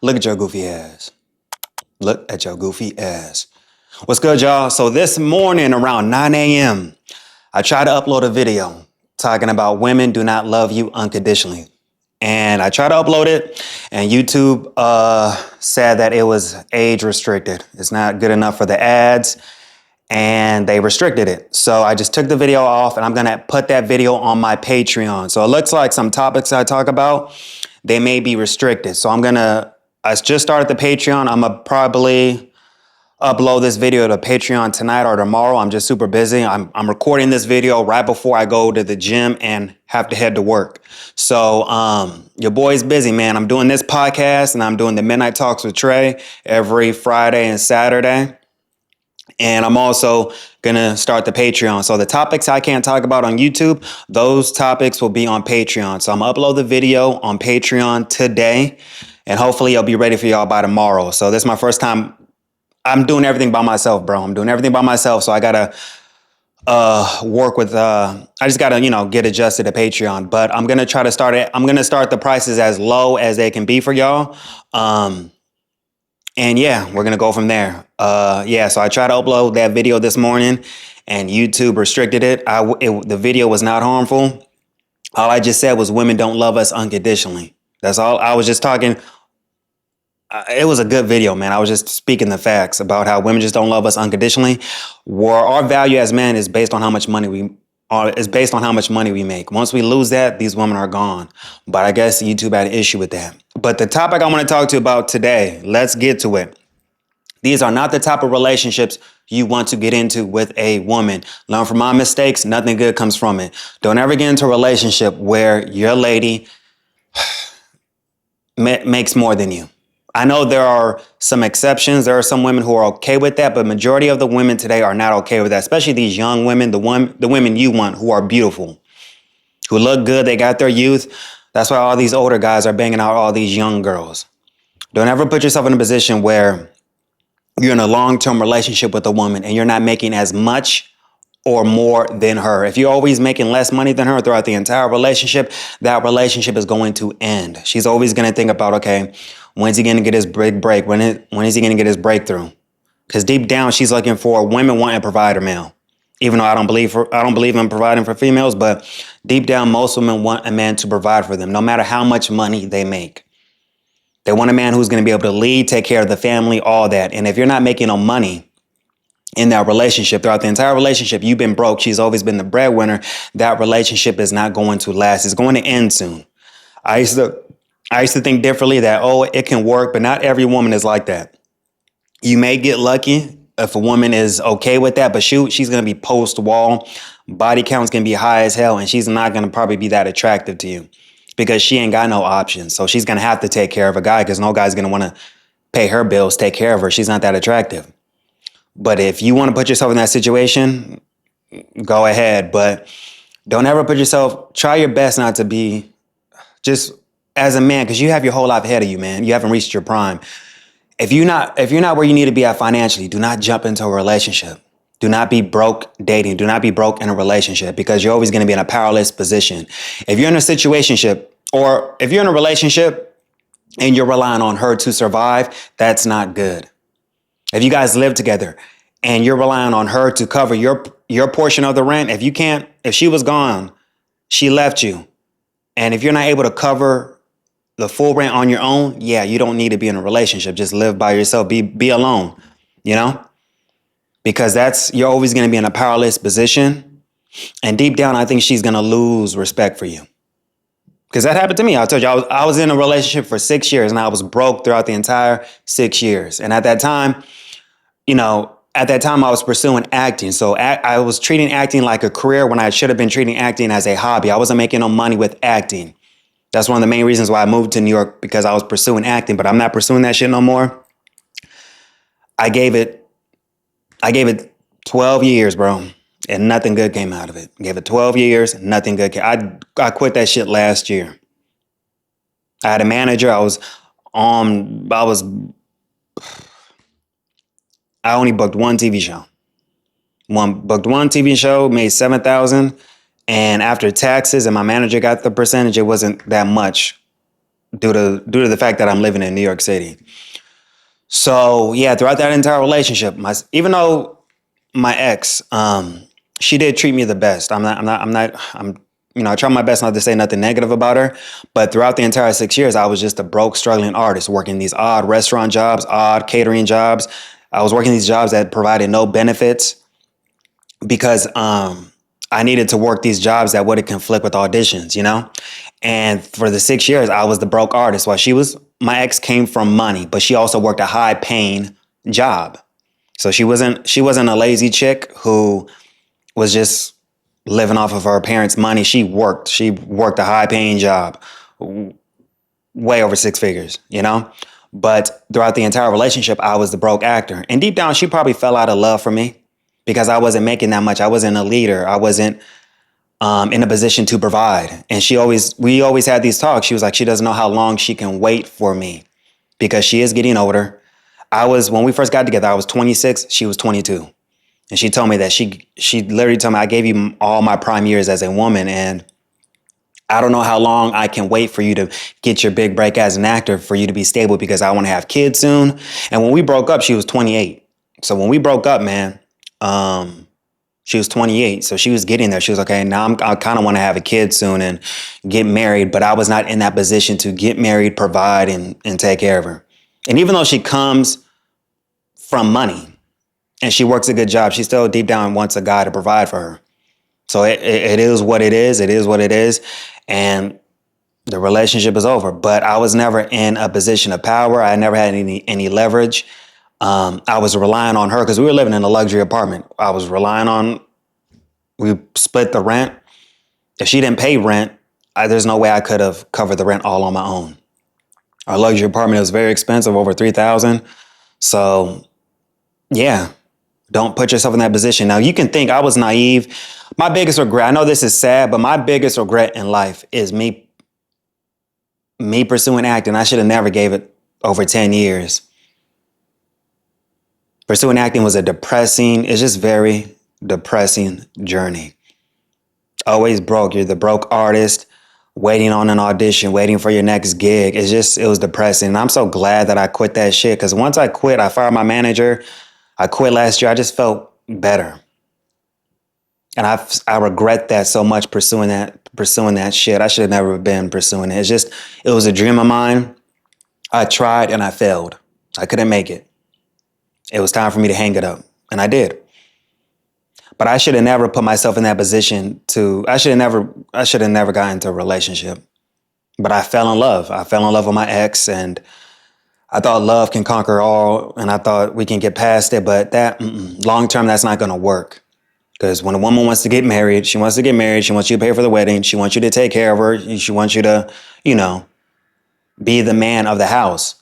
Look at your goofy ass. Look at your goofy ass. What's good, y'all? So this morning around 9 a.m., I tried to upload a video talking about women do not love you unconditionally. And I tried to upload it, and YouTube said that it was age restricted. It's not good enough for the ads, and they restricted it. So I just took the video off, and I'm gonna put that video on my Patreon. So it looks like some topics I talk about, they may be restricted. So I just started the Patreon. I'm gonna probably upload this video to Patreon tonight or tomorrow. I'm just super busy. I'm recording this video right before I go to the gym and have to head to work. So your boy's busy, man. I'm doing this podcast and I'm doing the Midnight Talks with Trey every Friday and Saturday. And I'm also gonna start the Patreon. So the topics I can't talk about on YouTube, those topics will be on Patreon. So I'm gonna upload the video on Patreon today, and hopefully it'll be ready for y'all by tomorrow. So this is my first time. I'm doing everything by myself, bro. I'm doing everything by myself. So I gotta work with I just gotta, get adjusted to Patreon. But I'm gonna try to start it. I'm gonna start the prices as low as they can be for y'all. And yeah, we're gonna go from there. So I tried to upload that video this morning, and YouTube restricted it. The video was not harmful. All I just said was women don't love us unconditionally. That's all. I was just talking. It was a good video, man. I was just speaking the facts about how women just don't love us unconditionally. Where our value as men is based on how much money we make. Once we lose that, these women are gone. But I guess YouTube had an issue with that. But the topic I want to talk to you about today, let's get to it. These are not the type of relationships you want to get into with a woman. Learn from my mistakes. Nothing good comes from it. Don't ever get into a relationship where your lady makes more than you. I know there are some exceptions. There are some women who are okay with that, but majority of the women today are not okay with that, especially these young women, the women you want who are beautiful, who look good. They got their youth. That's why all these older guys are banging out all these young girls. Don't ever put yourself in a position where you're in a long-term relationship with a woman and you're not making as much or more than her. If you're always making less money than her throughout the entire relationship, that relationship is going to end. She's always going to think about, okay, when's he going to get his big break? When is he going to get his breakthrough? Because deep down, she's looking for women want a provider male. Even though I don't believe in providing for females, but deep down, most women want a man to provide for them, no matter how much money they make. They want a man who's going to be able to lead, take care of the family, all that. And if you're not making no money in that relationship, throughout the entire relationship, you've been broke. She's always been the breadwinner. That relationship is not going to last. It's going to end soon. I used to think differently that, it can work, but not every woman is like that. You may get lucky if a woman is okay with that, but she's going to be post-wall. Body count's going to be high as hell, and she's not going to probably be that attractive to you because she ain't got no options. So she's going to have to take care of a guy because no guy's going to want to pay her bills, take care of her. She's not that attractive. But if you want to put yourself in that situation, go ahead. But don't ever try your best not to be just as a man, because you have your whole life ahead of you, man. You haven't reached your prime. If you're not where you need to be at financially, do not jump into a relationship. Do not be broke dating. Do not be broke in a relationship because you're always going to be in a powerless position. If you're in a situationship, or if you're in a relationship and you're relying on her to survive, that's not good. If you guys live together and you're relying on her to cover your portion of the rent, if she was gone, she left you. And if you're not able to cover the full rent on your own, you don't need to be in a relationship. Just live by yourself. Be alone, because you're always going to be in a powerless position. And deep down, I think she's going to lose respect for you. Because that happened to me. I told you, I was in a relationship for 6 years and I was broke throughout the entire 6 years. And at that time, I was pursuing acting. So I was treating acting like a career when I should have been treating acting as a hobby. I wasn't making no money with acting. That's one of the main reasons why I moved to New York, because I was pursuing acting, but I'm not pursuing that shit no more. I gave it 12 years, bro, and nothing good came out of it. Gave it 12 years, nothing good came. I quit that shit last year. I had a manager. I only booked one TV show. Booked one TV show, made $7,000, and after taxes and my manager got the percentage, it wasn't that much. due to the fact that I'm living in New York City. So yeah, throughout that entire relationship, even though my ex, she did treat me the best. I try my best not to say nothing negative about her, but throughout the entire 6 years, I was just a broke, struggling artist working these odd restaurant jobs, odd catering jobs. I was working these jobs that provided no benefits because I needed to work these jobs that wouldn't conflict with auditions, you know? And for the 6 years, I was the broke artist while my ex came from money, but she also worked a high paying job. So she wasn't a lazy chick who was just living off of her parents' money. She worked a high paying job, way over six figures, you know? But throughout the entire relationship, I was the broke actor. And deep down, she probably fell out of love for me because I wasn't making that much. I wasn't a leader. I wasn't in a position to provide. And we always had these talks. She was like, she doesn't know how long she can wait for me because she is getting older. When we first got together, I was 26, she was 22. And she told me that she literally told me, I gave you all my prime years as a woman, and I don't know how long I can wait for you to get your big break as an actor, for you to be stable, because I want to have kids soon. And when we broke up, she was 28. So when we broke up, man, she was 28. So she was getting there. She was okay. Now I kind of want to have a kid soon and get married, but I was not in that position to get married, provide, and take care of her. And even though she comes from money and she works a good job, she still deep down wants a guy to provide for her. So it is what it is. It is what it is. And the relationship is over. But I was never in a position of power. I never had any leverage. I was relying on her because we were living in a luxury apartment. We split the rent. If she didn't pay rent, there's no way I could have covered the rent all on my own. Our luxury apartment was very expensive, over $3,000. So yeah, don't put yourself in that position. Now you can think I was naive. My biggest regret, I know this is sad, but my biggest regret in life is me pursuing acting. I should have never gave it over 10 years. Pursuing acting was it's just very depressing journey. Always broke. You're the broke artist, waiting on an audition, waiting for your next gig. It was depressing. And I'm so glad that I quit that shit, because once I quit, I fired my manager. I quit last year. I just felt better. And I regret that so much, pursuing that shit. I should have never been pursuing it. It was a dream of mine. I tried and I failed. I couldn't make it. It was time for me to hang it up. And I did. But I should have never put myself in that position I should have never gotten into a relationship. But I fell in love. I fell in love with my ex, and I thought love can conquer all, and I thought we can get past it. But long term, that's not going to work. Because when a woman wants to get married, she wants you to pay for the wedding, she wants you to take care of her, she wants you to, be the man of the house.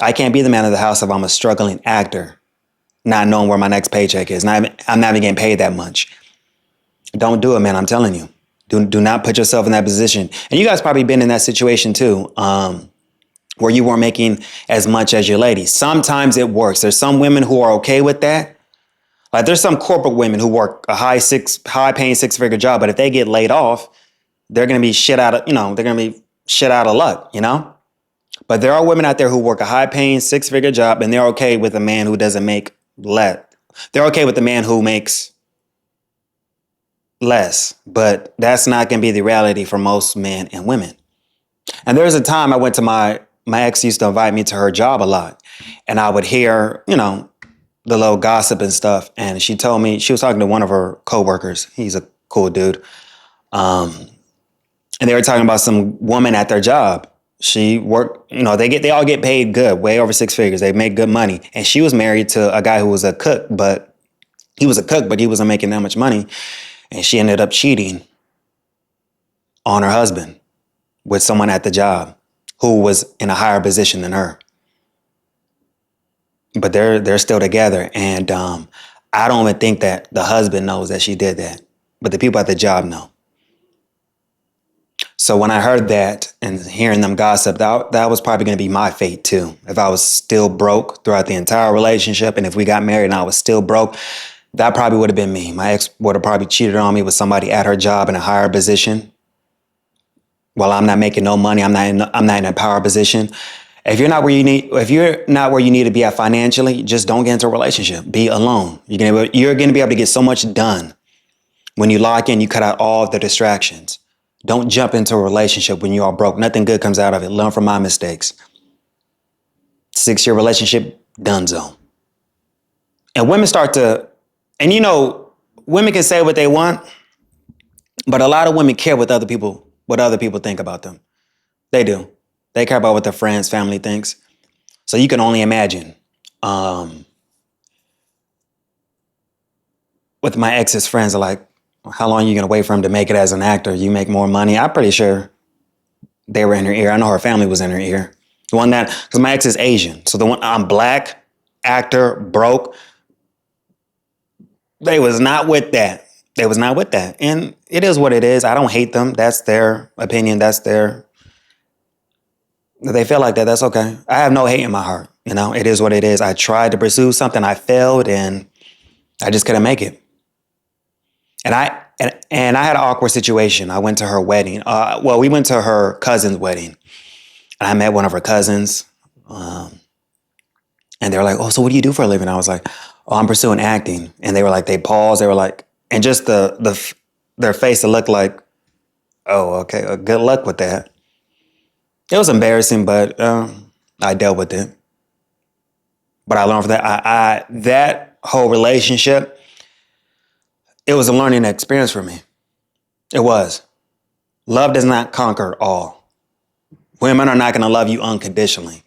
I can't be the man of the house if I'm a struggling actor, not knowing where my next paycheck is. I'm not even getting paid that much. Don't do it, man. I'm telling you. Do not put yourself in that position. And you guys probably been in that situation too, where you weren't making as much as your lady. Sometimes it works. There's some women who are okay with that. Like there's some corporate women who work a high paying six-figure job, but if they get laid off, they're going to be shit out of luck, But there are women out there who work a high paying six-figure job, and they're okay with a man who doesn't make less. They're okay with the man who makes less, but that's not going to be the reality for most men and women. And there's a time I went to my ex used to invite me to her job a lot, and I would hear, the little gossip and stuff. And she told me, she was talking to one of her coworkers. He's a cool dude. And they were talking about some woman at their job. She worked, they all get paid good, way over six figures. They make good money. And she was married to a guy who was a cook, but he wasn't making that much money. And she ended up cheating on her husband with someone at the job who was in a higher position than her. But they're still together. And I don't even think that the husband knows that she did that. But the people at the job know. So when I heard that and hearing them gossip, that was probably going to be my fate too. If I was still broke throughout the entire relationship, and if we got married and I was still broke, that probably would have been me. My ex would have probably cheated on me with somebody at her job in a higher position. Well, I'm not making no money. I'm not in a power position. If you're not where you need to be at financially, just don't get into a relationship. Be alone. You're gonna be able to get so much done. When you lock in, you cut out all the distractions. Don't jump into a relationship when you are broke. Nothing good comes out of it. Learn from my mistakes. 6-year relationship, donezo. And women start to, and women can say what they want, but a lot of women care what other people think about them. They do. They care about what their friends, family thinks. So you can only imagine. With my ex's friends are like, how long are you going to wait for him to make it as an actor? You make more money. I'm pretty sure they were in her ear. I know her family was in her ear. Because my ex is Asian. So I'm black, actor, broke. They was not with that. They was not with that. And it is what it is. I don't hate them. That's their opinion. If they feel like that, that's okay. I have no hate in my heart. It is what it is. I tried to pursue something. I failed and I just couldn't make it. And I had an awkward situation. I went to her wedding. We went to her cousin's wedding. And I met one of her cousins. And they were like, oh, so what do you do for a living? I was like, oh, I'm pursuing acting. And they were like, they paused. They were like, and just their face, it looked like, oh, okay, good luck with that. It was embarrassing, but I dealt with it. But I learned from that. That whole relationship, it was a learning experience for me. It was. Love does not conquer all. Women are not going to love you unconditionally.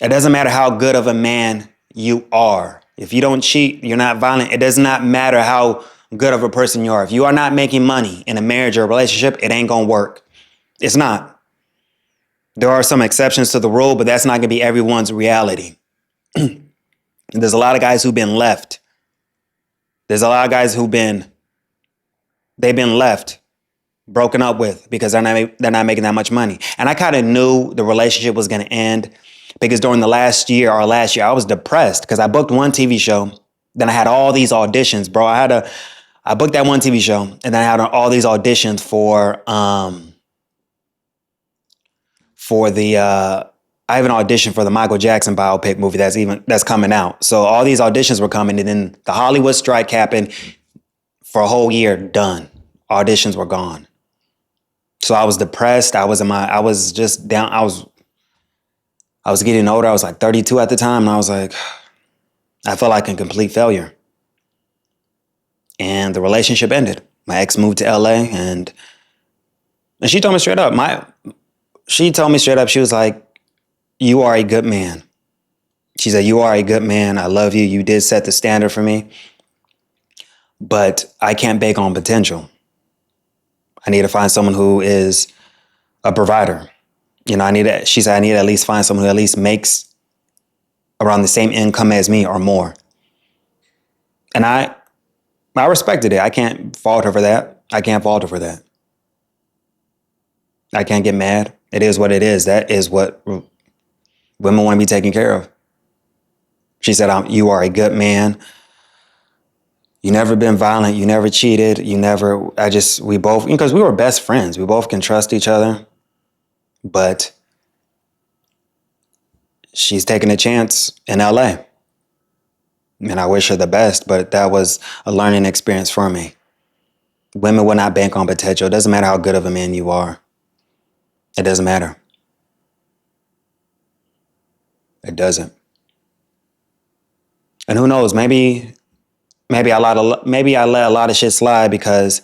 It doesn't matter how good of a man you are. If you don't cheat, you're not violent. It does not matter how good of a person you are. If you are not making money in a marriage or a relationship, it ain't going to work. It's not. There are some exceptions to the rule, but that's not going to be everyone's reality. There's a lot of guys who've been left. There's a lot of guys they've been left, broken up with because they're not making that much money. And I kind of knew the relationship was going to end because during the last year, I was depressed because I booked one TV show. Then I had all these auditions, bro. I booked that one TV show and then I had all these auditions I have an audition for the Michael Jackson biopic movie that's coming out. So all these auditions were coming and then the Hollywood strike happened for a whole year, done. Auditions were gone. So I was depressed. I was just down. I was getting older. I was like 32 at the time. And I was like, I felt like a complete failure. And the relationship ended. My ex moved to LA and she told me straight up, she was like, you are a good man. She said, you are a good man. I love you. You did set the standard for me. But I can't bake on potential. I need to find someone who is a provider. She said, I need to at least find someone who at least makes around the same income as me or more. And I respected it. I can't fault her for that. I can't get mad. It is what it is. That is what women want to be taken care of. She said, you are a good man. You never been violent. You never cheated. We both, because we were best friends. We both can trust each other. But she's taking a chance in LA. And I wish her the best, but that was a learning experience for me. Women will not bank on potential. It doesn't matter how good of a man you are. It doesn't matter. It doesn't. And who knows, maybe I let a lot of shit slide because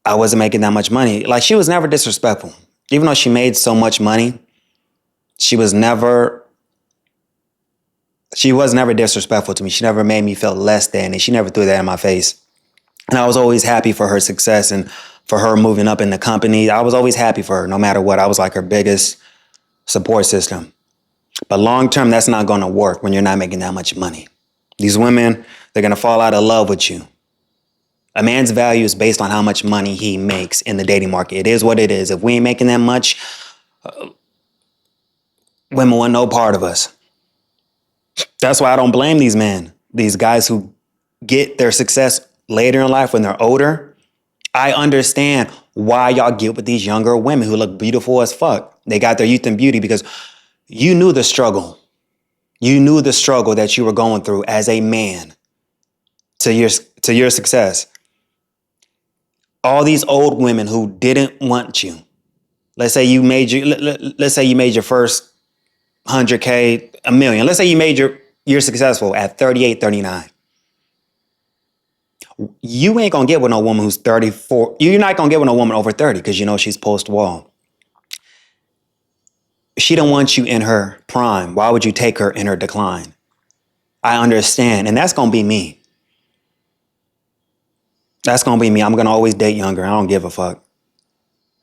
I wasn't making that much money. Like, she was never disrespectful. Even though she made so much money, she was never disrespectful to me. She never made me feel less than, and she never threw that in my face. And I was always happy for her success and for her moving up in the company. I was always happy for her, no matter what. I was like her biggest support system. But long term, that's not going to work when you're not making that much money. These women, they're going to fall out of love with you. A man's value is based on how much money he makes in the dating market. It is what it is. If we ain't making that much, women want no part of us. That's why I don't blame these men, these guys who get their success later in life when they're older. I understand why y'all get with these younger women who look beautiful as fuck. They got their youth and beauty because you knew the struggle. You knew the struggle that you were going through as a man to your success. All these old women who didn't want you. Let's say you made your first 100K, a million. Let's say you're successful at 38, 39. You ain't gonna get with no woman who's 34. You're not gonna get with no woman over 30 because you know she's post-wall. She don't want you in her prime. Why would you take her in her decline? I understand. And that's gonna be me. That's gonna be me. I'm gonna always date younger. I don't give a fuck.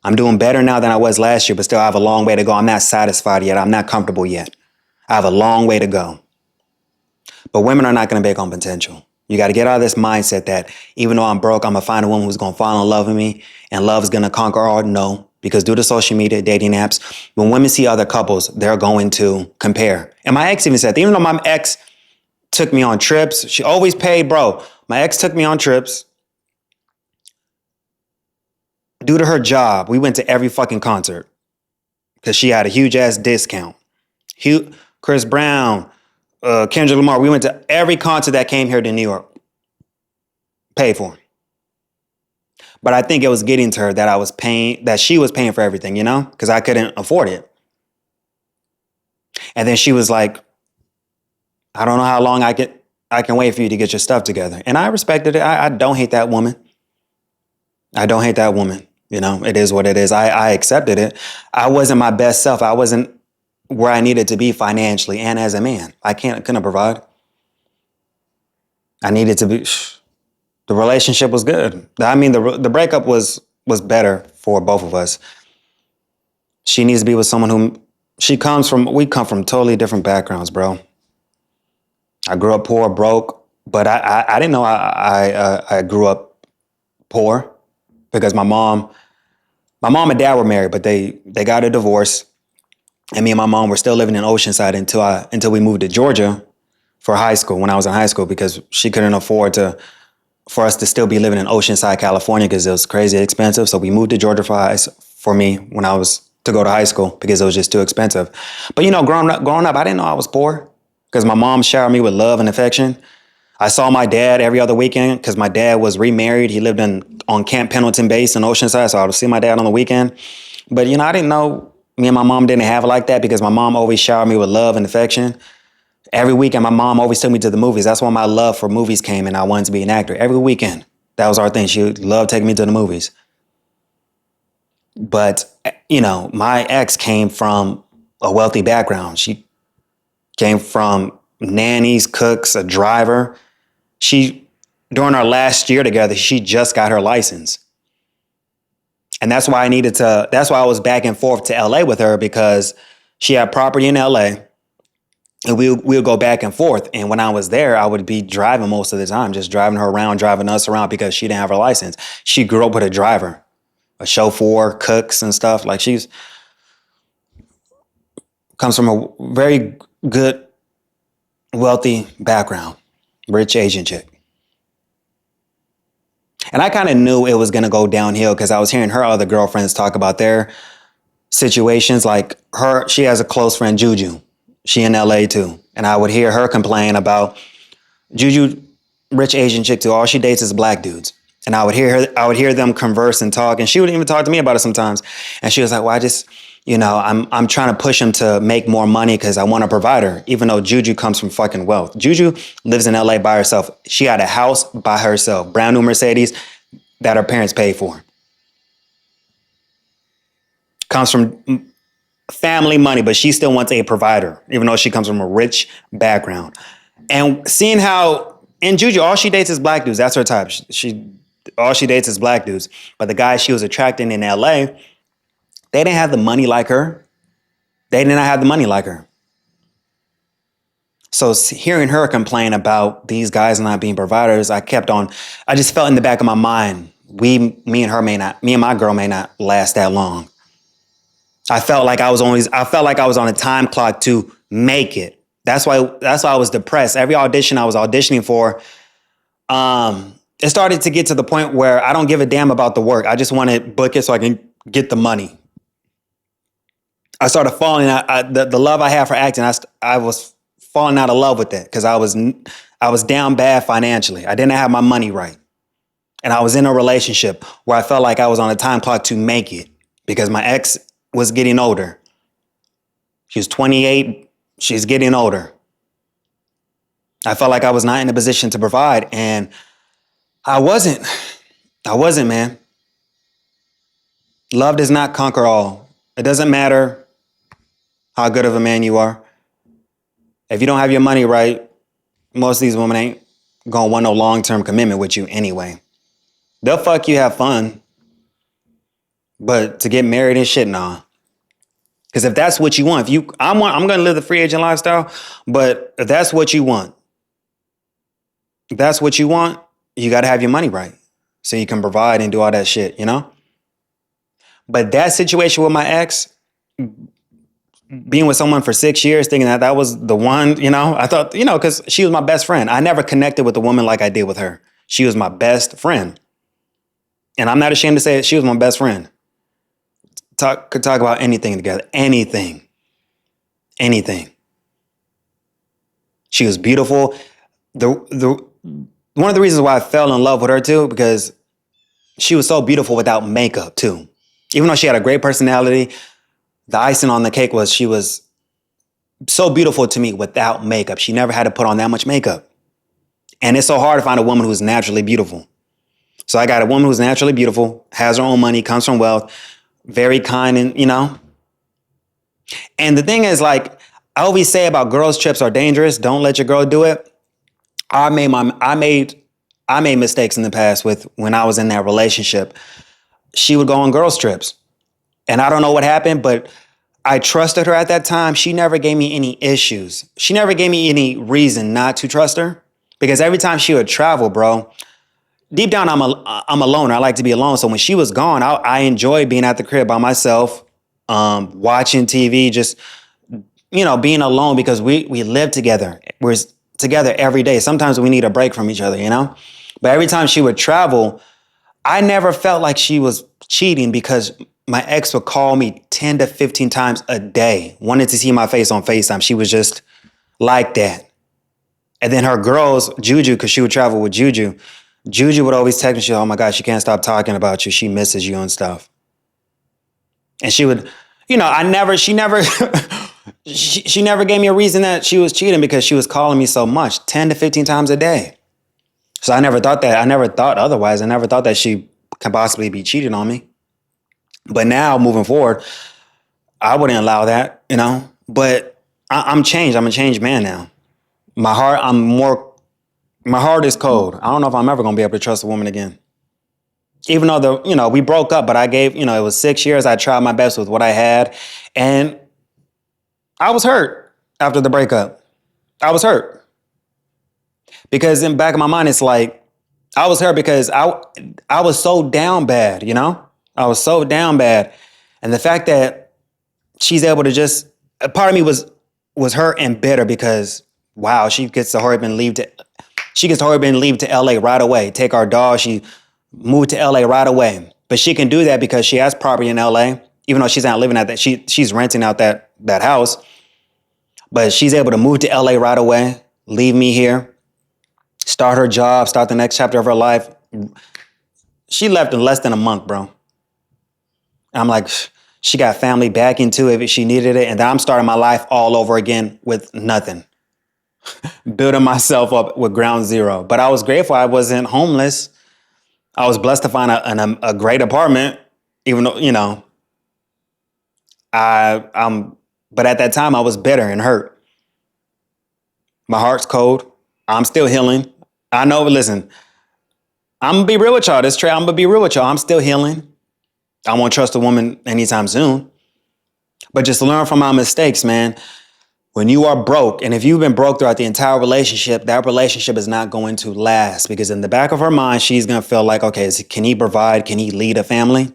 I'm doing better now than I was last year, but still I have a long way to go. I'm not satisfied yet. I'm not comfortable yet. I have a long way to go. But women are not going to bake on potential. You got to get out of this mindset that even though I'm broke, I'm going to find a woman who's going to fall in love with me and love is going to conquer all. No, because due to social media, dating apps, when women see other couples, they're going to compare. And my ex even said, even though my ex took me on trips, she always paid, bro. My ex took me on trips. Due to her job, we went to every fucking concert because she had a huge ass discount. Chris Brown, Kendrick Lamar, we went to every concert that came here to New York. Paid for. But I think it was getting to her that she was paying for everything, you know, because I couldn't afford it. And then she was like, I don't know how long I can wait for you to get your stuff together. And I respected it. I don't hate that woman. I don't hate that woman. You know, it is what it is. I accepted it. I wasn't my best self. I wasn't where I needed to be financially and as a man. I couldn't provide. I needed to be. The relationship was good. I mean, the breakup was better for both of us. She needs to be with someone who we come from totally different backgrounds, bro. I grew up poor, broke, but I didn't know I grew up poor because my mom and dad were married, but they got a divorce. And me and my mom were still living in Oceanside until we moved to Georgia for high school, when I was in high school, because she couldn't afford for us to still be living in Oceanside, California, because it was crazy expensive. So we moved to Georgia for me when I was to go to high school because it was just too expensive. But you know, growing up, I didn't know I was poor because my mom showered me with love and affection. I saw my dad every other weekend because my dad was remarried. He lived on Camp Pendleton Base in Oceanside, so I would see my dad on the weekend. But you know, I didn't know. Me and my mom didn't have it like that because my mom always showered me with love and affection. Every weekend, my mom always took me to the movies. That's when my love for movies came and I wanted to be an actor. Every weekend, that was our thing. She loved taking me to the movies. But, you know, my ex came from a wealthy background. She came from nannies, cooks, a driver. During our last year together, she just got her license. And that's why I was back and forth to LA with her because she had property in LA and we'll go back and forth. And when I was there, I would be driving most of the time, just driving her around, driving us around because she didn't have her license. She grew up with a driver, a chauffeur, cooks and stuff. Like comes from a very good, wealthy background, rich Asian chick. And I kind of knew it was going to go downhill because I was hearing her other girlfriends talk about their situations. Like she has a close friend, Juju. She in LA too. And I would hear her complain about Juju, rich Asian chick too. All she dates is black dudes. And I would hear them converse and talk. And she would even talk to me about it sometimes. And she was like, well, I'm trying to push him to make more money because I want a provider, even though Juju comes from fucking wealth. Juju lives in LA by herself. She had a house by herself, brand new Mercedes that her parents paid for. Comes from family money, but she still wants a provider, even though she comes from a rich background. And seeing how, in Juju, all she dates is black dudes. That's her type. All she dates is black dudes. But the guys she was attracting in LA, they didn't have the money like her. They did not have the money like her. So hearing her complain about these guys not being providers, I just felt in the back of my mind, me and my girl may not last that long. I felt like I was on a time clock to make it. That's why I was depressed. Every audition I was auditioning for, it started to get to the point where I don't give a damn about the work. I just want to book it so I can get the money. I started falling out. The love I had for acting, I was falling out of love with it because I was down bad financially. I didn't have my money right. And I was in a relationship where I felt like I was on a time clock to make it because my ex was getting older. She was 28. She's getting older. I felt like I was not in a position to provide, and I wasn't. Man. Love does not conquer all. It doesn't matter how good of a man you are. If you don't have your money right, most of these women ain't gonna want no long-term commitment with you anyway. They'll fuck you, have fun, but to get married and shit, nah. Because if that's what you want, I'm gonna live the free agent lifestyle. But if that's what you want, you got to have your money right so you can provide and do all that shit, you know. But that situation with my ex, being with someone for 6 years, thinking that was the one, you know, I thought, you know, because she was my best friend. I never connected with a woman like I did with her. She was my best friend, and I'm not ashamed to say it. She was my best friend. Could talk about anything together. Anything. She was beautiful. One of the reasons why I fell in love with her too, because she was so beautiful without makeup too. Even though she had a great personality, the icing on the cake was she was so beautiful to me without makeup. She never had to put on that much makeup. And it's so hard to find a woman who's naturally beautiful. So I got a woman who's naturally beautiful, has her own money, comes from wealth, very kind, and you know. And the thing is, like I always say about girls' trips are dangerous. Don't let your girl do it. I made mistakes in the past with when I was in that relationship. She would go on girls' trips. And I don't know what happened, but I trusted her at that time. She never gave me any issues. She never gave me any reason not to trust her. Because every time she would travel, bro, deep down, I'm a loner. I like to be alone. So when she was gone, I enjoyed being at the crib by myself, watching TV, just, you know, being alone because we live together. We're together every day. Sometimes we need a break from each other, you know? But every time she would travel, I never felt like she was cheating because my ex would call me 10 to 15 times a day, wanted to see my face on FaceTime. She was just like that. And then her girls, Juju, because she would travel with Juju, Juju would always text me, she, oh my God, she can't stop talking about you. She misses you and stuff. And she would, you know, she never, she never gave me a reason that she was cheating because she was calling me so much, 10 to 15 times a day. So I never thought otherwise. I never thought that she could possibly be cheating on me. But now moving forward, I wouldn't allow that, you know, but I'm changed. I'm a changed man now. My heart is cold. I don't know if I'm ever going to be able to trust a woman again. Even though we broke up, but I gave, it was 6 years. I tried my best with what I had. And I was hurt after the breakup. I was hurt. Because in the back of my mind, it's like, I was hurt because I was so down bad, you know? I was so down bad. And the fact that she's able to just, a part of me was hurt and bitter because, wow, she gets to hurry up and leave to LA right away. Take our dog. She moved to LA right away. But she can do that because she has property in LA, even though she's not living at that. She's renting out that house. But she's able to move to LA right away, leave me here, start her job, start the next chapter of her life. She left in less than a month, bro. I'm like, she got family back into it if she needed it. And then I'm starting my life all over again with nothing. Building myself up with ground zero. But I was grateful I wasn't homeless. I was blessed to find a great apartment, even though, but at that time I was bitter and hurt. My heart's cold. I'm still healing. I know, but listen, I'm going to be real with y'all. I'm going to be real with y'all. I'm still healing. I won't trust a woman anytime soon. But just learn from my mistakes, man. When you are broke, and if you've been broke throughout the entire relationship, that relationship is not going to last because in the back of her mind, she's going to feel like, okay, can he provide? Can he lead a family?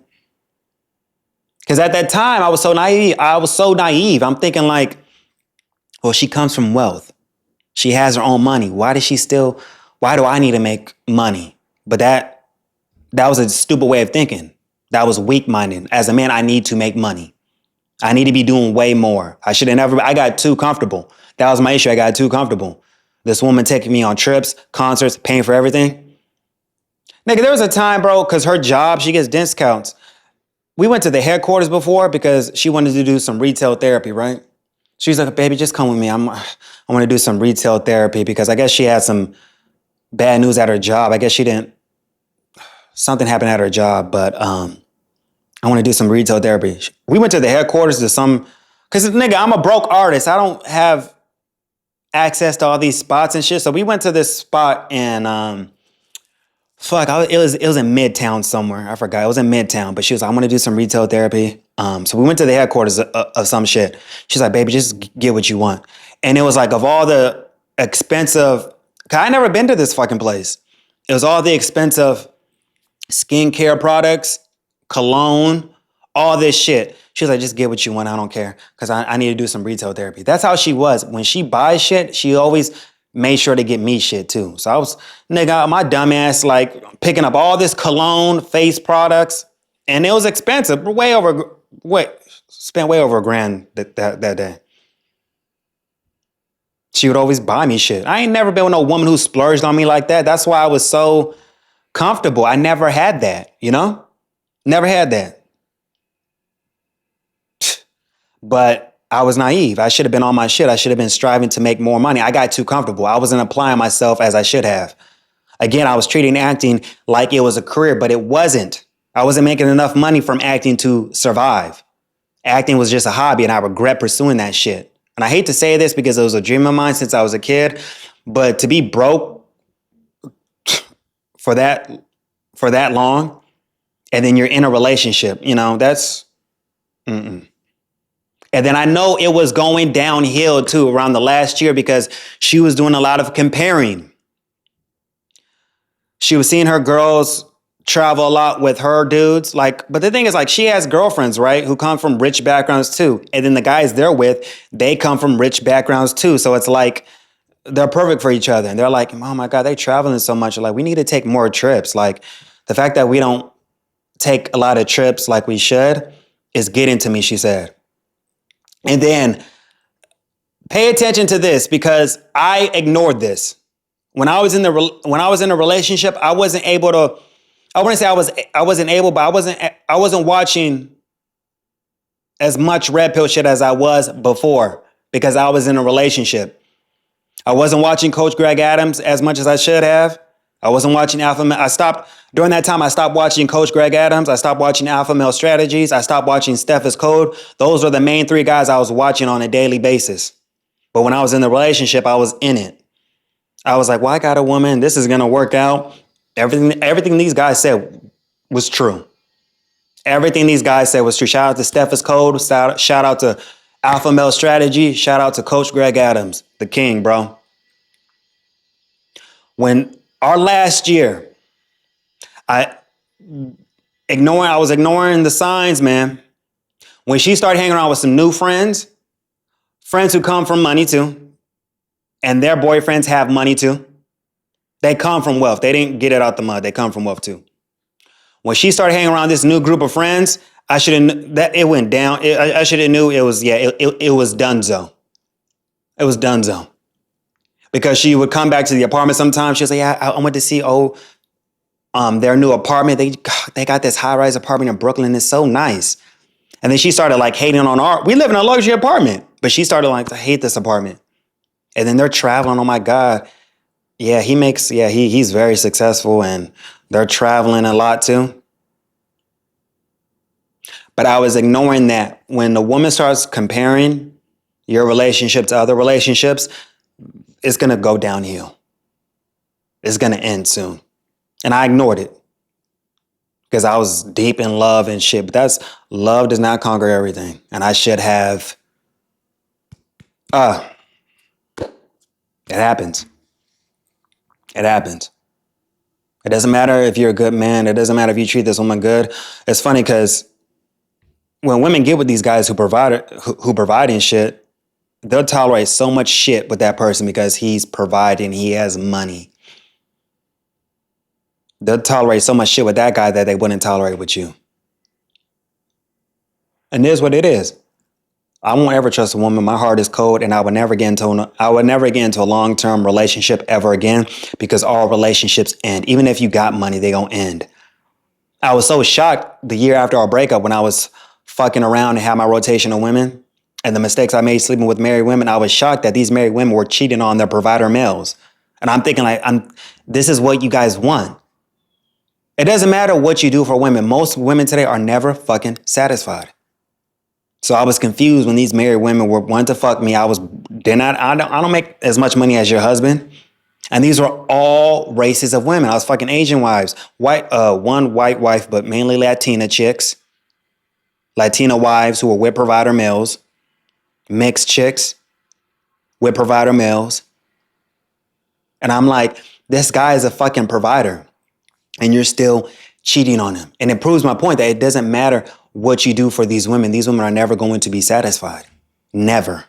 Because at that time, I was so naive. I'm thinking like, well, she comes from wealth. She has her own money. Why do I need to make money? But that was a stupid way of thinking. That was weak-minded. As a man, I need to make money. I need to be doing way more. I got too comfortable. That was my issue. I got too comfortable. This woman taking me on trips, concerts, paying for everything. Nigga, there was a time, bro, because her job, she gets discounts. We went to the headquarters before because she wanted to do some retail therapy, right? She was like, baby, just come with me. I want to do some retail therapy because I guess she had some bad news at her job. I guess something happened at her job, but I want to do some retail therapy. We went to the headquarters because nigga, I'm a broke artist. I don't have access to all these spots and shit. So we went to this spot and it was in Midtown somewhere. I forgot. It was in Midtown, but she was like, I want to do some retail therapy. So we went to the headquarters of some shit. She's like, baby, just get what you want. And it was like, of all the expensive, cause I never been to this fucking place. It was all the expensive skincare products, cologne, all this shit. She was like, just get what you want. I don't care. Cause I need to do some retail therapy. That's how she was. When she buys shit, she always made sure to get me shit too. So I was, nigga, my dumb ass, like picking up all this cologne, face products, and it was expensive. Spent way over $1,000 that day. She would always buy me shit. I ain't never been with no woman who splurged on me like that. That's why I was so comfortable. I never had that, you know? Never had that. But I was naive. I should have been on my shit. I should have been striving to make more money. I got too comfortable. I wasn't applying myself as I should have. Again, I was treating acting like it was a career, but it wasn't. I wasn't making enough money from acting to survive. Acting was just a hobby, and I regret pursuing that shit. And I hate to say this because it was a dream of mine since I was a kid, but to be broke for that long, and then you're in a relationship, that's, And then I know it was going downhill too around the last year because she was doing a lot of comparing. She was seeing her girls travel a lot with her dudes. But the thing is, she has girlfriends, right, who come from rich backgrounds too. And then the guys they're with, they come from rich backgrounds too. So it's like they're perfect for each other. And they're like, oh my God, they traveling so much. Like, we need to take more trips. Like, the fact that we don't take a lot of trips like we should is getting to me, she said. And then pay attention to this because I ignored this. When I was in a relationship, I wasn't able to, I wouldn't say I wasn't able, but I wasn't watching as much red pill shit as I was before because I was in a relationship. I wasn't watching Coach Greg Adams as much as I should have. I wasn't watching Alpha Male. During that time, I stopped watching Coach Greg Adams. I stopped watching Alpha Male Strategies. I stopped watching Steph is Code. Those were the main three guys I was watching on a daily basis. But when I was in the relationship, I was in it. I was like, well, I got a woman. This is going to work out. Everything these guys said was true. Everything these guys said was true. Shout out to Steph is Code. Shout out to Alpha Male Strategy. Shout out to Coach Greg Adams, the king, bro. When our last year, I was ignoring the signs, man. When she started hanging around with some new friends who come from money too, and their boyfriends have money too. They come from wealth. They didn't get it out the mud. They come from wealth too. When she started hanging around this new group of friends, I should have that it went down. I should have knew it was it was donezo. It was donezo. Because she would come back to the apartment sometimes. She was like, yeah, I went to see their new apartment. They got this high-rise apartment in Brooklyn. It's so nice. And then she started hating on we live in a luxury apartment, but she started to hate this apartment. And then they're traveling. Oh my God. Yeah, he's very successful and they're traveling a lot too. But I was ignoring that. When the woman starts comparing your relationship to other relationships, it's going to go downhill. It's going to end soon. And I ignored it because I was deep in love and shit. But love does not conquer everything. And I should have, it happens. It happens. It doesn't matter if you're a good man. It doesn't matter if you treat this woman good. It's funny because when women get with these guys who provide and shit, they'll tolerate so much shit with that person because he's providing, he has money. They'll tolerate so much shit with that guy that they wouldn't tolerate with you. And this is what it is. I won't ever trust a woman. My heart is cold, and I would never get into a long-term relationship ever again, because all relationships end. Even if you got money, they gonna end. I was so shocked the year after our breakup when I was fucking around and had my rotation of women and the mistakes I made sleeping with married women. I was shocked that these married women were cheating on their provider males. And I'm thinking this is what you guys want. It doesn't matter what you do for women. Most women today are never fucking satisfied. So I was confused when these married women were wanting to fuck me. I don't make as much money as your husband. And these were all races of women. I was fucking Asian wives, one white wife, but mainly Latina chicks, Latina wives who were with provider males, mixed chicks with provider males. And I'm like, this guy is a fucking provider and you're still cheating on him. And it proves my point that it doesn't matter what you do for these women. These women are never going to be satisfied. Never.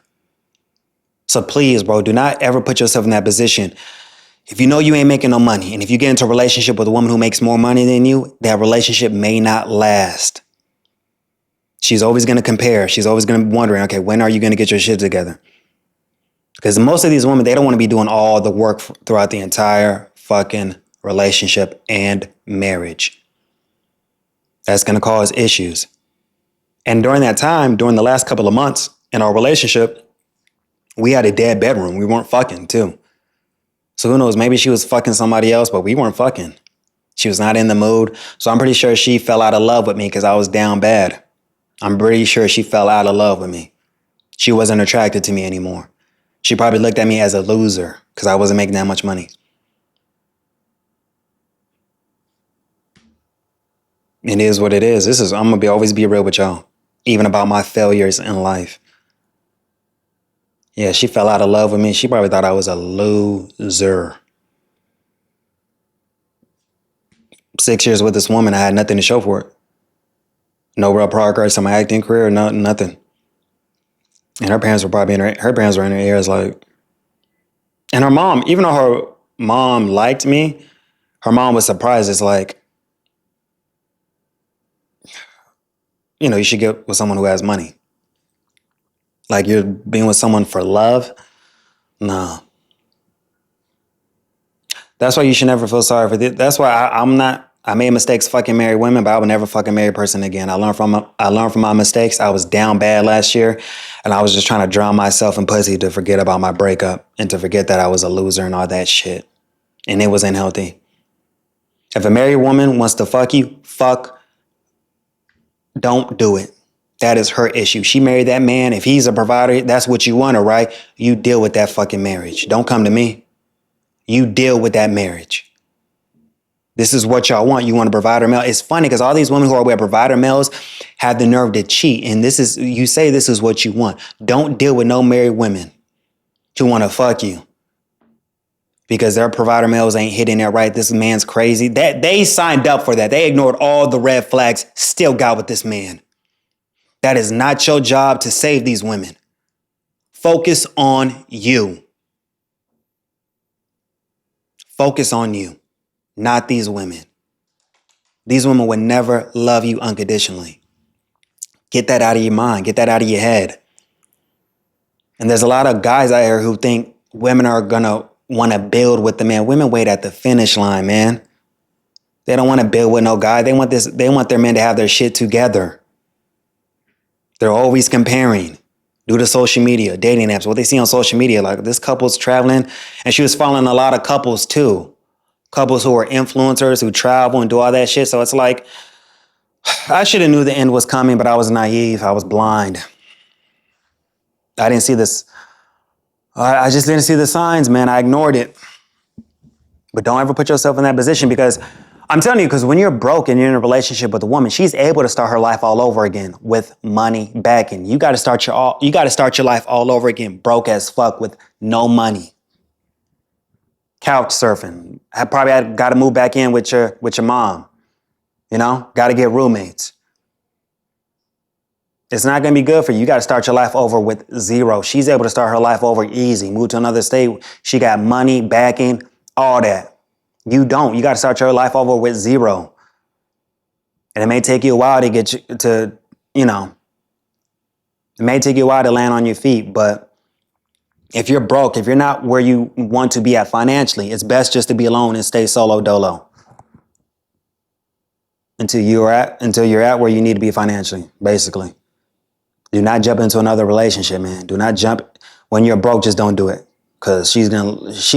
So please, bro, do not ever put yourself in that position. If you know you ain't making no money, and if you get into a relationship with a woman who makes more money than you, that relationship may not last. She's always going to compare. She's always going to be wondering, okay, when are you going to get your shit together? Because most of these women, they don't want to be doing all the work throughout the entire fucking relationship and marriage. That's going to cause issues. And during that time, during the last couple of months in our relationship, we had a dead bedroom. We weren't fucking too. So who knows, maybe she was fucking somebody else, but we weren't fucking. She was not in the mood. So I'm pretty sure she fell out of love with me because I was down bad. I'm pretty sure she fell out of love with me. She wasn't attracted to me anymore. She probably looked at me as a loser because I wasn't making that much money. It is what it is. I'm going to always be real with y'all, even about my failures in life. Yeah, she fell out of love with me. She probably thought I was a loser. 6 years with this woman, I had nothing to show for it. No real progress in my acting career, nothing. And her parents were probably in her ears like, and her mom, even though her mom liked me, her mom was surprised. It's like, you should get with someone who has money. Like you're being with someone for love? No. That's why you should never feel sorry for this. That's why I made mistakes fucking married women, but I would never fucking marry a person again. I learned from my mistakes. I was down bad last year and I was just trying to drown myself in pussy to forget about my breakup and to forget that I was a loser and all that shit. And it was unhealthy. If a married woman wants to fuck you, don't do it. That is her issue. She married that man. If he's a provider, that's what you want, right? You deal with that fucking marriage. Don't come to me. You deal with that marriage. This is what y'all want. You want a provider male. It's funny because all these women who are with provider males have the nerve to cheat. And you say this is what you want. Don't deal with no married women who want to fuck you because their provider males ain't hitting it right. This man's crazy. That they signed up for that. They ignored all the red flags, still got with this man. That is not your job to save these women. Focus on you. Focus on you, not these women. These women would never love you unconditionally. Get that out of your mind. Get that out of your head. And there's a lot of guys out here who think women are going to want to build with the man. Women wait at the finish line, man. They don't want to build with no guy. They want their men to have their shit together. They're always comparing due to social media, dating apps, what they see on social media. Like this couple's traveling, and she was following a lot of couples too. Couples who are influencers who travel and do all that shit. So it's like, I should have knew the end was coming, but I was naive. I was blind. I didn't see this. I just didn't see the signs, man. I ignored it. But don't ever put yourself in that position because I'm telling you, because when you're broke and you're in a relationship with a woman, she's able to start her life all over again with money backing. You got to start your life all over again, broke as fuck with no money. Couch surfing. I probably got to move back in with your mom. Got to get roommates. It's not going to be good for you. You got to start your life over with zero. She's able to start her life over easy. Move to another state. She got money backing, all that. You don't. You got to start your life over with zero. And it may take you a while to get you to, it may take you a while to land on your feet, but if you're broke, if you're not where you want to be at financially, it's best just to be alone and stay solo dolo until you're at where you need to be financially, basically. Do not jump into another relationship, man. Do not jump when you're broke. Just don't do it, because she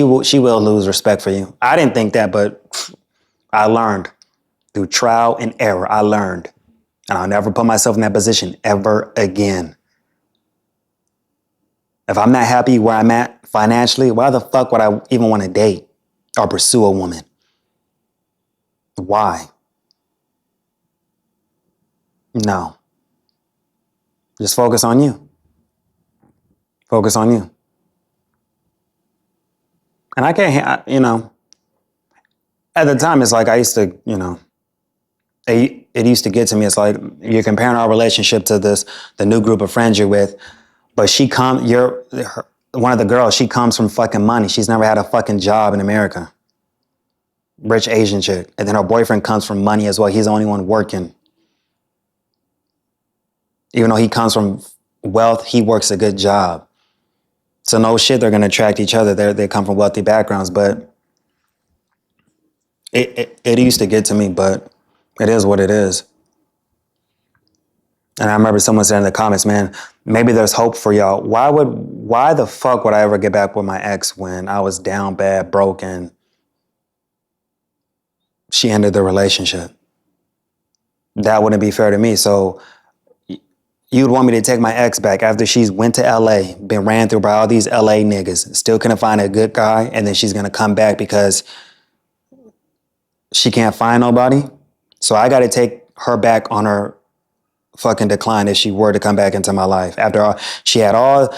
will lose respect for you. I didn't think that, but I learned through trial and error. I learned, and I'll never put myself in that position ever again. If I'm not happy where I'm at financially, why the fuck would I even want to date or pursue a woman? Why? No. Just focus on you. Focus on you. And I can't, at the time, it's like I used to, it used to get to me. It's like you're comparing our relationship to the new group of friends you're with, but one of the girls, she comes from fucking money. She's never had a fucking job in America. Rich Asian chick. And then her boyfriend comes from money as well. He's the only one working. Even though he comes from wealth, he works a good job. So no shit, they're going to attract each other. They come from wealthy backgrounds, but it used to get to me, but it is what it is. And I remember someone said in the comments, man, maybe there's hope for y'all. Why the fuck would I ever get back with my ex when I was down bad, broken? She ended the relationship. That wouldn't be fair to me. So you'd want me to take my ex back after she's went to LA, been ran through by all these LA niggas, still couldn't find a good guy, and then she's gonna come back because she can't find nobody? So I gotta take her back on her fucking decline if she were to come back into my life. After all, she had all,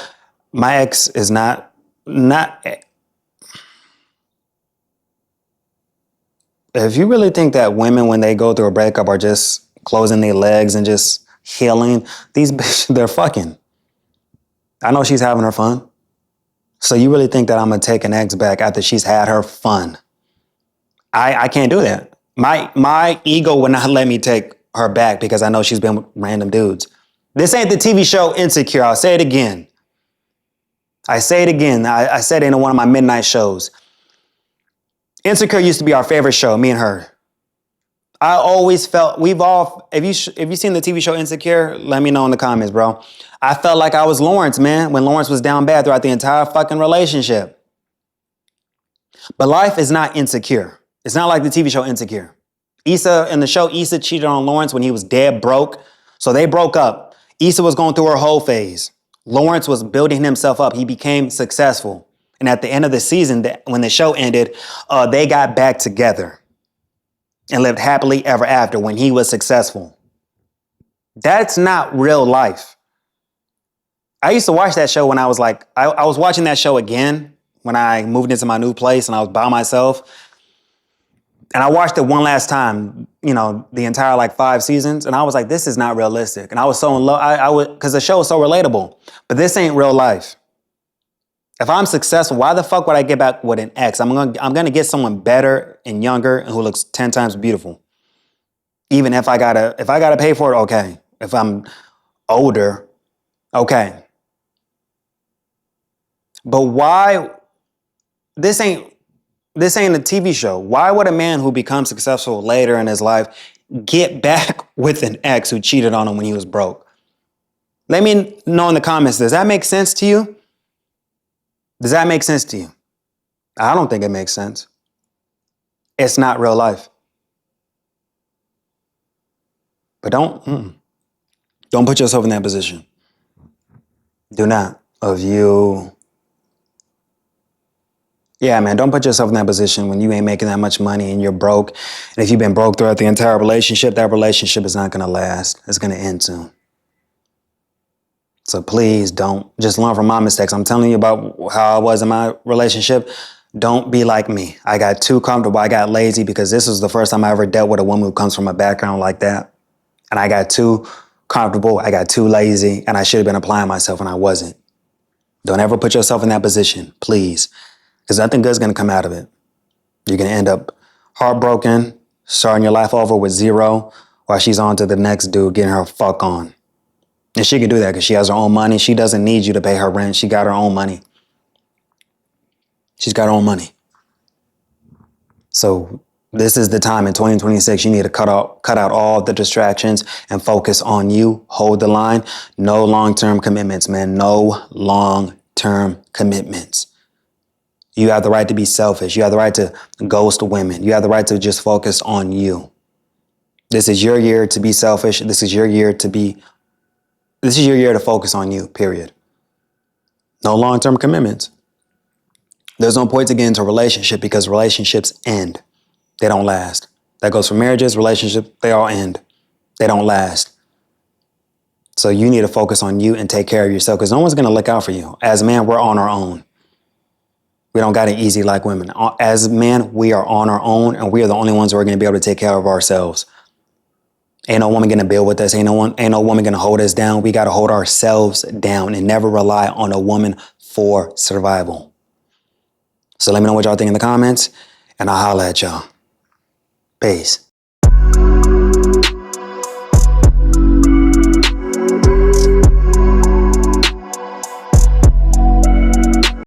my ex is not, if you really think that women, when they go through a breakup, are just closing their legs and just healing, these bitches, they're fucking. I know she's having her fun. So you really think that I'm gonna take an ex back after she's had her fun? I can't do that. My ego would not let me take her back because I know she's been with random dudes. This ain't the TV show Insecure. I'll say it again. I said it in one of my midnight shows. Insecure used to be our favorite show, me and her. I always felt, if you seen the TV show Insecure, let me know in the comments, bro. I felt like I was Lawrence, man, when Lawrence was down bad throughout the entire fucking relationship. But life is not insecure. It's not like the TV show Insecure. In the show, Issa cheated on Lawrence when he was dead broke. So they broke up. Issa was going through her whole phase. Lawrence was building himself up. He became successful. And at the end of the season, when the show ended, they got back together and lived happily ever after when he was successful. That's not real life. I used to watch that show when I was like, I was watching that show again when I moved into my new place and I was by myself. And I watched it one last time, the entire 5 seasons. And I was like, this is not realistic. And I was so in love, because the show was so relatable. But this ain't real life. If I'm successful, why the fuck would I get back with an ex? I'm gonna get someone better and younger and who looks 10 times beautiful. Even if I gotta pay for it, okay. If I'm older, okay. But why? This ain't a TV show. Why would a man who becomes successful later in his life get back with an ex who cheated on him when he was broke? Let me know in the comments. Does that make sense to you? Does that make sense to you? I don't think it makes sense. It's not real life. But don't put yourself in that position. Do not. Yeah, man, don't put yourself in that position when you ain't making that much money and you're broke. And if you've been broke throughout the entire relationship, that relationship is not going to last. It's going to end soon. So please don't. Just learn from my mistakes. I'm telling you about how I was in my relationship. Don't be like me. I got too comfortable. I got lazy because this was the first time I ever dealt with a woman who comes from a background like that. And I got too comfortable. I got too lazy. And I should have been applying myself and I wasn't. Don't ever put yourself in that position, please. Because nothing good's going to come out of it. You're going to end up heartbroken, starting your life over with zero, while she's on to the next dude getting her fuck on. And she can do that because she has her own money. She doesn't need you to pay her rent. She got her own money. She's got her own money. So this is the time in 2026 you need to cut out all the distractions and focus on you. Hold the line. No long-term commitments, man. No long-term commitments. You have the right to be selfish. You have the right to ghost women. You have the right to just focus on you. This is your year to be selfish. This is your year to focus on you, period. No long-term commitments. There's no point to get into a relationship because relationships end. They don't last. That goes for marriages, relationships, they all end. They don't last. So you need to focus on you and take care of yourself because no one's going to look out for you. As men, we're on our own. We don't got it easy like women. As men, we are on our own and we are the only ones who are going to be able to take care of ourselves. Ain't no woman going to build with us. Ain't no woman going to hold us down. We got to hold ourselves down and never rely on a woman for survival. So let me know what y'all think in the comments and I'll holla at y'all. Peace.